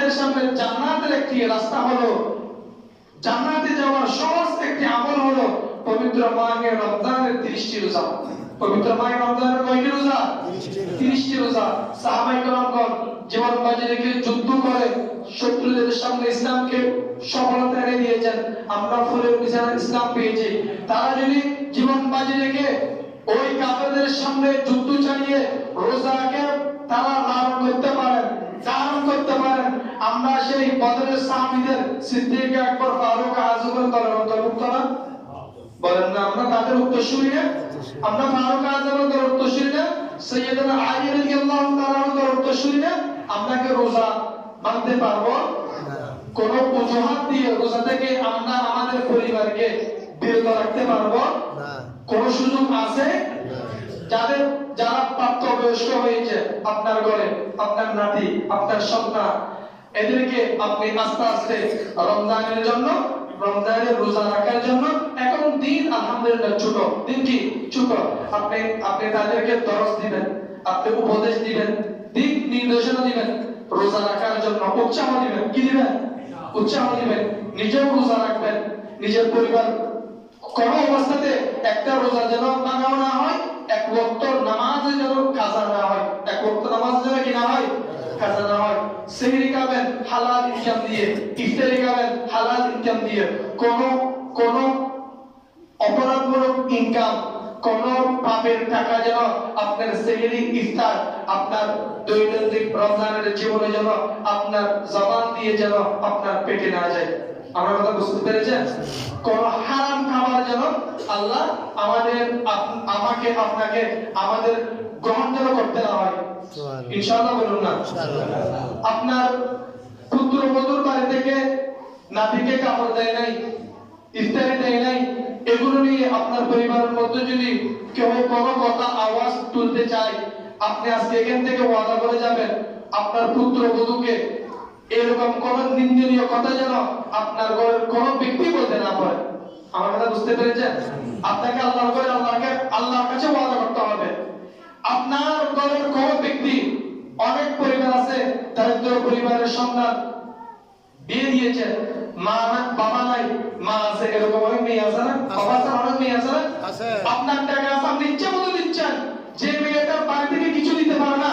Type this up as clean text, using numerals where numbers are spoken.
আমাদের সামনে জান্নাতের একটি রাস্তা হলো, জান্নাতে যাওয়ার সহজ একটি আমল হলো পবিত্র মাহে রমজানের 30টি রোজা। পবিত্র মাহে রমজানের কয়টি রোজা? 30টি রোজা। সাহাবায়ে কেরামগণ জীবন বাজি রেখে যুদ্ধ করে শত্রুদের সামনে ইসলামকে সফলতা এনে দিয়েছেন। আমরা ফুলের বিছানা ইসলাম পেয়েছি। তারা যদি জীবন বাজি রেখে ওই কাফেরদের সামনে যুদ্ধ চালিয়ে রোজাকে তারা লালন করতে পারেন, ধারণ করতে পারেন, আমরা সেই বদরের সাহাবীদের সিদ্দিক আকবর ফারুক আজমের দলের অন্তর্ভুক্ত না? বলেন না আমরা তাদের উত্তরসূরি না? আমরা ফারুক আজমের দলের উত্তরসূরি না? সাইয়েদনা আলী রাদিয়াল্লাহু তাআলার দলের উত্তরসূরি না? আমরা কি রোজা ভাঙতে পারবো? কোন অজুহাত দিয়ে রোজা থেকে আমরা আমাদের পরিবারকে বিরত রাখতে পারবো? কোন সুযোগ আছে? যারা প্রাপ্তবয়স্ক হয়েছে আপনার ঘরে, আপনার নাতি, আপনার সন্তান, এদেরকে আপনি আস্তে আস্তে রমজানের জন্য, রমজানের রোজা রাখার জন্য, এখন দিন আলহামদুলিল্লাহ ছোট, দিন কি ছোট, আপনি তাদেরকে দরস দিবেন, আপনি উপদেশ দিবেন, দিক নির্দেশনা দিবেন, রোজা রাখার জন্য উৎসাহ দিবেন। কি দিবেন? উৎসাহ দিবেন। নিজেও রোজা রাখবেন, নিজের পরিবার কোন অবস্থাতে একটা রোজা যেন ভাঙাও না হয়, এক ওয়াক্ত নামাজে যেন কাজা না হয়, এক ওয়াক্ত নামাজ যেন কি না হয়, কাজা না হয়। সেহরি খাবেন হালাল ইনকাম দিয়ে, ইফতারি খাবেন হালাল ইনকাম দিয়ে। কোন অপরাধমূলক ইনকাম, কোন পাপের টাকা যেন আপনার সেহরি ইফতার, আপনার দৈনন্দিন রমজানের জীবনে যেন আপনার জবান দিয়ে যেন আপনার পেটে না যায়। আমার কথা বুঝতে পেরেছেন? কোন হারাম খাবার যেন আল্লাহ আমাকে আপনাকে আমাদের গ্রহণ যেন করতে না হয়। ইনশাআল্লাহ বলুন না? আপনার পুত্রবধূর বাড়ি থেকে নাতিকে কাপড় দেয় নাই, ইফতারি দেয় নাই, এগুলো নিয়ে আপনার পরিবারের মধ্যে যদি কেউ কোনো কথা আওয়াজ তুলতে চায়, আপনি আজকে এখান থেকে ওয়াদা করে যাবেন আপনার পুত্রবধূকে এরকম কোন নিন্দনীয় কথা যেন আপনার ঘরের কোন ব্যক্তি বলতে না পারে। আমার কথা বুঝতে পেরেছেন? আপনাকে আল্লাহর ঘরে আল্লাহর কাছে ওয়াদা করতে হবে। আপনার ঘরের কোন ব্যক্তি, অনেক পরিবার আছে দারিদ্র পরিবারের সন্তান, বিয়ে দিয়েছে, বাবা নাই, মা আছে, এরকম অনেক মেয়ে আছে না? বাবা আছে, অনেক মেয়ে আছে না? আপনার টাকা আপনি ইচ্ছা মতো দিচ্ছেন, যে মেয়েটার বাড়ি থেকে কিছু দিতে পারে না,